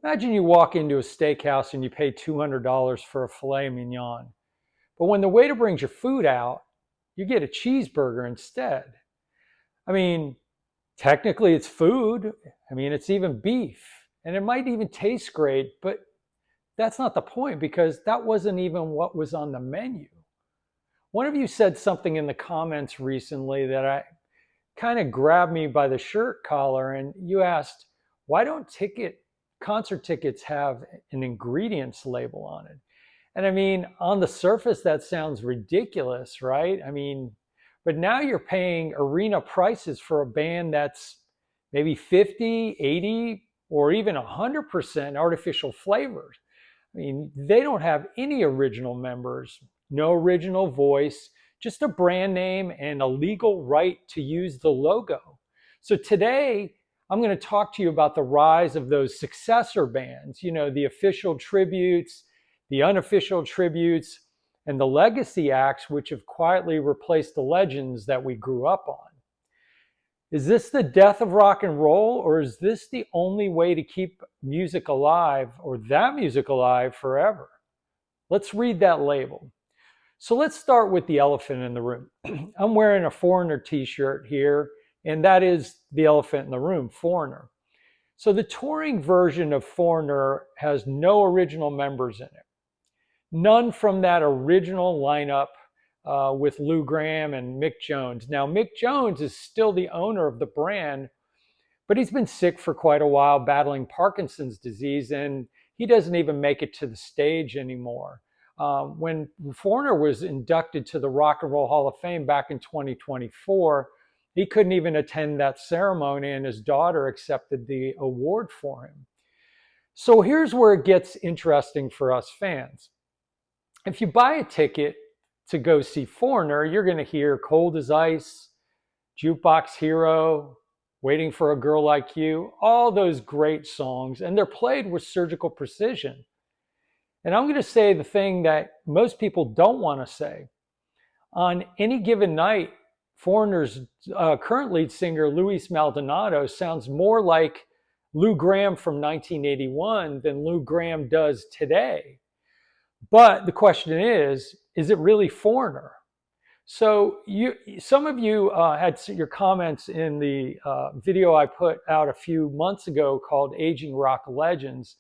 Imagine you walk into a steakhouse and you pay $200 for a filet mignon. But when the waiter brings your food out, you get a cheeseburger instead. I mean, technically it's food. I mean, it's even beef. And it might even taste great, but that's not the point because that wasn't even what was on the menu. One of you said something in the comments recently that I kind of grabbed me by the shirt collar, and you asked, why don't concert tickets have an ingredients label on it? And I mean, on the surface, that sounds ridiculous, right? I mean, but now you're paying arena prices for a band that's maybe 50, 80, or even 100% artificial flavors. I mean, they don't have any original members, no original voice, just a brand name and a legal right to use the logo. So today, I'm going to talk to you about the rise of those successor bands, the official tributes, the unofficial tributes, and the legacy acts, which have quietly replaced the legends that we grew up on. Is this the death of rock and roll, or is this the only way to keep music alive, or that music alive, forever? Let's read that label. So let's start with the elephant in the room. I'm wearing a Foreigner t-shirt here, and that is the elephant in the room, Foreigner. So the touring version of Foreigner has no original members in it. None from that original lineup with Lou Gramm and Mick Jones. Now, Mick Jones is still the owner of the brand, but he's been sick for quite a while, battling Parkinson's disease, and he doesn't even make it to the stage anymore. When Foreigner was inducted to the Rock and Roll Hall of Fame back in 2024, he couldn't even attend that ceremony, and his daughter accepted the award for him. So here's where it gets interesting for us fans. If you buy a ticket to go see Foreigner, you're going to hear Cold as Ice, Jukebox Hero, Waiting for a Girl Like You, all those great songs, and they're played with surgical precision. And I'm going to say the thing that most people don't want to say. On any given night, Foreigner's current lead singer, Luis Maldonado, sounds more like Lou Gramm from 1981 than Lou Gramm does today. But the question is it really Foreigner? So some of you had your comments in the video I put out a few months ago called Aging Rock Legends.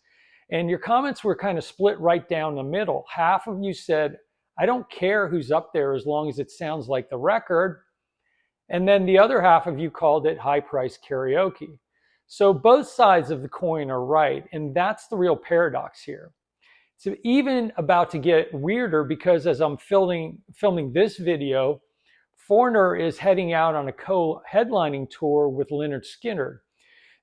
And your comments were kind of split right down the middle. Half of you said, I don't care who's up there as long as it sounds like the record. And then the other half of you called it high-priced karaoke. So both sides of the coin are right. And that's the real paradox here. It's even about to get weirder because as I'm filming this video, Foreigner is heading out on a co-headlining tour with Lynyrd Skynyrd.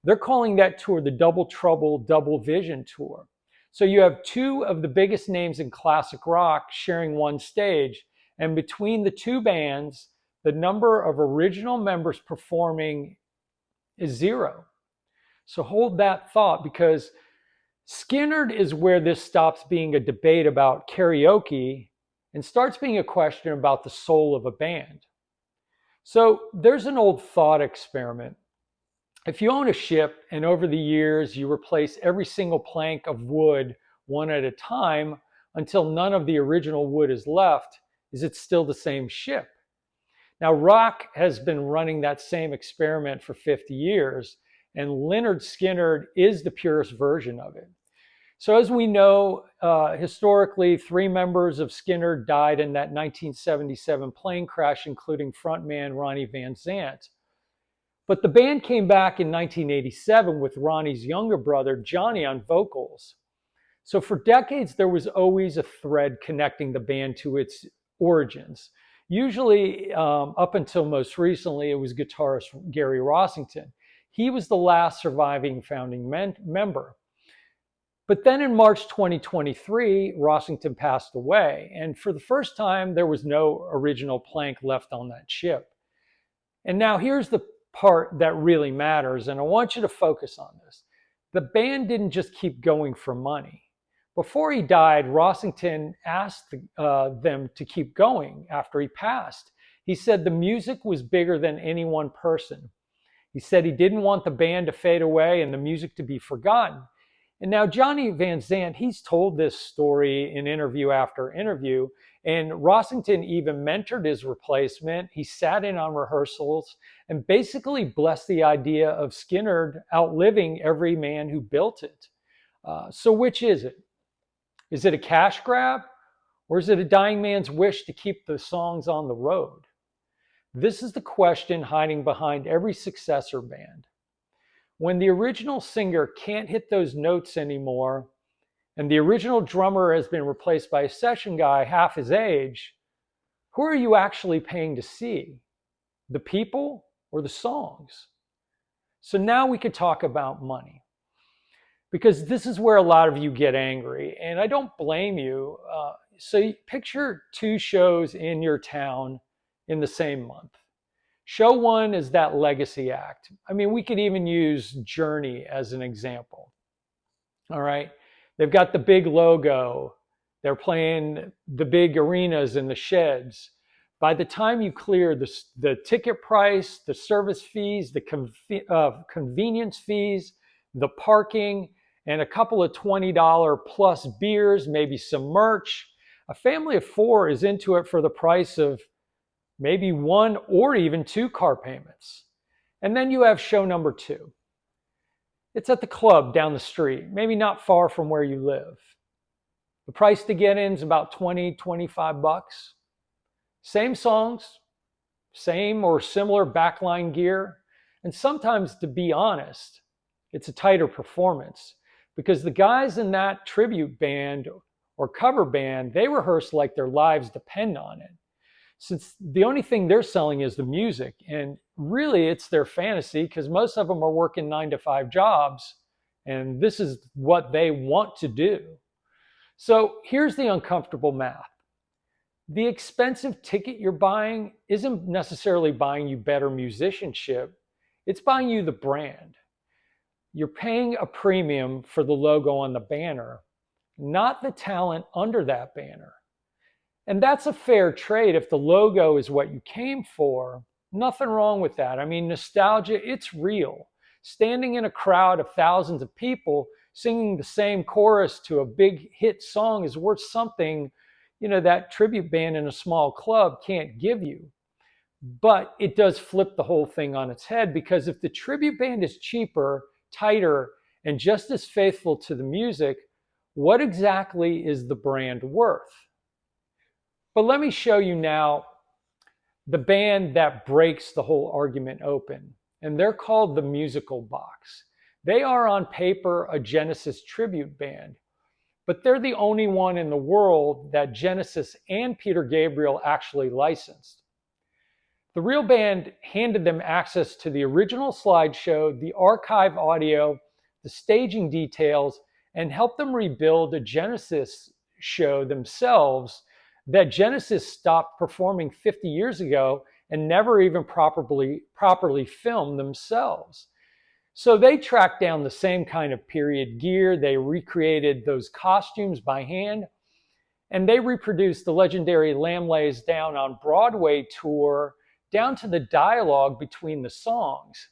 They're calling that tour the Double Trouble, Double Vision Tour. So you have two of the biggest names in classic rock sharing one stage. And between the two bands, the number of original members performing is 0. So hold that thought, because Skynyrd is where this stops being a debate about karaoke and starts being a question about the soul of a band. So there's an old thought experiment. If you own a ship and over the years you replace every single plank of wood one at a time until none of the original wood is left, is it still the same ship? Now, rock has been running that same experiment for 50 years, and Lynyrd Skynyrd is the purest version of it. So as we know, historically, 3 members of Skynyrd died in that 1977 plane crash, including frontman Ronnie Van Zant. But the band came back in 1987 with Ronnie's younger brother, Johnny, on vocals. So for decades, there was always a thread connecting the band to its origins. Usually, up until most recently, it was guitarist Gary Rossington. He was the last surviving founding member. But then in March 2023, Rossington passed away. And for the first time, there was no original plank left on that ship. And now here's the part that really matters, and I want you to focus on this. The band didn't just keep going for money. Before he died, Rossington asked them to keep going after he passed. He said the music was bigger than any one person. He said he didn't want the band to fade away and the music to be forgotten. And now Johnny Van Zant, he's told this story in interview after interview, and Rossington even mentored his replacement. He sat in on rehearsals and basically blessed the idea of Skynyrd outliving every man who built it. So which is it? Is it a cash grab, or is it a dying man's wish to keep the songs on the road? This is the question hiding behind every successor band. When the original singer can't hit those notes anymore, and the original drummer has been replaced by a session guy half his age, who are you actually paying to see? The people or the songs? So now we could talk about money, because this is where a lot of you get angry, and I don't blame you. So you picture two shows in your town in the same month. Show one is that legacy act. I mean, we could even use Journey as an example. All right. They've got the big logo. They're playing the big arenas and the sheds. By the time you clear the ticket price, the service fees, the convenience fees, the parking, and a couple of $20 plus beers, maybe some merch, a family of four is into it for the price of maybe one or even two car payments. And then you have show number two. It's at the club down the street, maybe not far from where you live. The price to get in is about $20, $25. Same songs, same or similar backline gear. And sometimes, to be honest, it's a tighter performance, because the guys in that tribute band or cover band, they rehearse like their lives depend on it, since the only thing they're selling is the music. And really it's their fantasy, because most of them are working 9-to-5 jobs, and this is what they want to do. So here's the uncomfortable math. The expensive ticket you're buying isn't necessarily buying you better musicianship, it's buying you the brand. You're paying a premium for the logo on the banner, not the talent under that banner. And that's a fair trade if the logo is what you came for. Nothing wrong with that. I mean, nostalgia, it's real. Standing in a crowd of thousands of people singing the same chorus to a big hit song is worth something, that tribute band in a small club can't give you. But it does flip the whole thing on its head, because if the tribute band is cheaper, tighter, and just as faithful to the music, what exactly is the brand worth? But let me show you now the band that breaks the whole argument open, and they're called the Musical Box. They are on paper a Genesis tribute band, but they're the only one in the world that Genesis and Peter Gabriel actually licensed. The real band handed them access to the original slideshow, the archive audio, the staging details, and helped them rebuild a Genesis show themselves that Genesis stopped performing 50 years ago and never even properly filmed themselves. So they tracked down the same kind of period gear, they recreated those costumes by hand, and they reproduced the legendary Lamb Lays Down on Broadway tour down to the dialogue between the songs.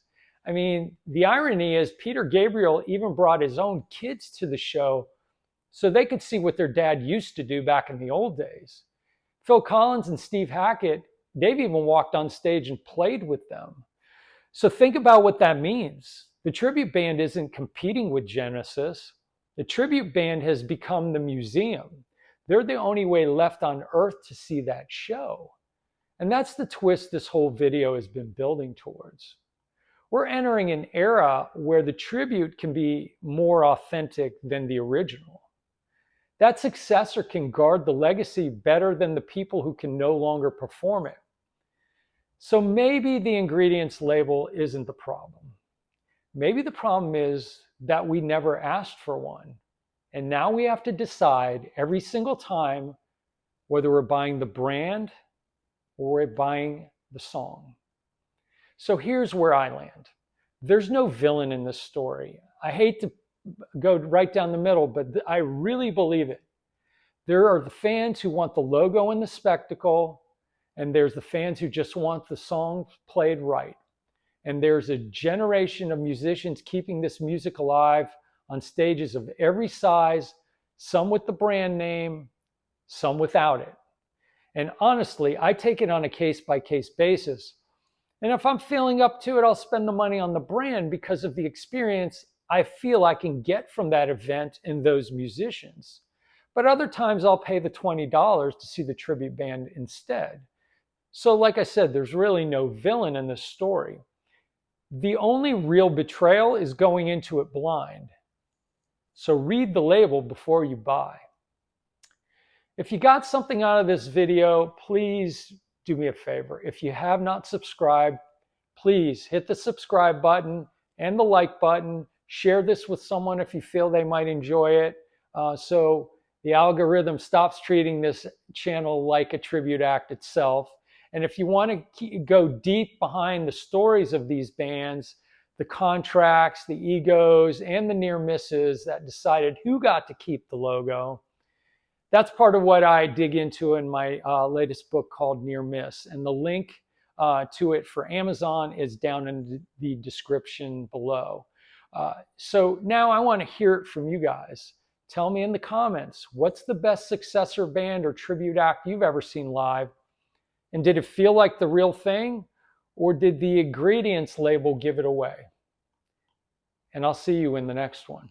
I mean, the irony is Peter Gabriel even brought his own kids to the show so they could see what their dad used to do back in the old days. Phil Collins and Steve Hackett, they've even walked on stage and played with them. So think about what that means. The tribute band isn't competing with Genesis. The tribute band has become the museum. They're the only way left on earth to see that show. And that's the twist this whole video has been building towards. We're entering an era where the tribute can be more authentic than the original. That successor can guard the legacy better than the people who can no longer perform it. So maybe the ingredients label isn't the problem. Maybe the problem is that we never asked for one. And now we have to decide every single time whether we're buying the brand or we're buying the song. So here's where I land. There's no villain in this story. I hate to go right down the middle, but I really believe it. There are the fans who want the logo and the spectacle, and there's the fans who just want the song played right. And there's a generation of musicians keeping this music alive on stages of every size, some with the brand name, some without it. And honestly, I take it on a case-by-case basis. And if I'm feeling up to it, I'll spend the money on the brand because of the experience I feel I can get from that event and those musicians. But other times I'll pay the $20 to see the tribute band instead. So like I said, there's really no villain in this story. The only real betrayal is going into it blind. So read the label before you buy. If you got something out of this video, please do me a favor. If you have not subscribed, please hit the subscribe button and the like button. Share this with someone if you feel they might enjoy it, so the algorithm stops treating this channel like a tribute act itself. And if you want to go deep behind the stories of these bands, the contracts, the egos, and the near misses that decided who got to keep the logo, that's part of what I dig into in my latest book called Near Miss. And the link to it for Amazon is down in the description below. So now I want to hear it from you guys. Tell me in the comments, what's the best successor band or tribute act you've ever seen live? And did it feel like the real thing? Or did the ingredients label give it away? And I'll see you in the next one.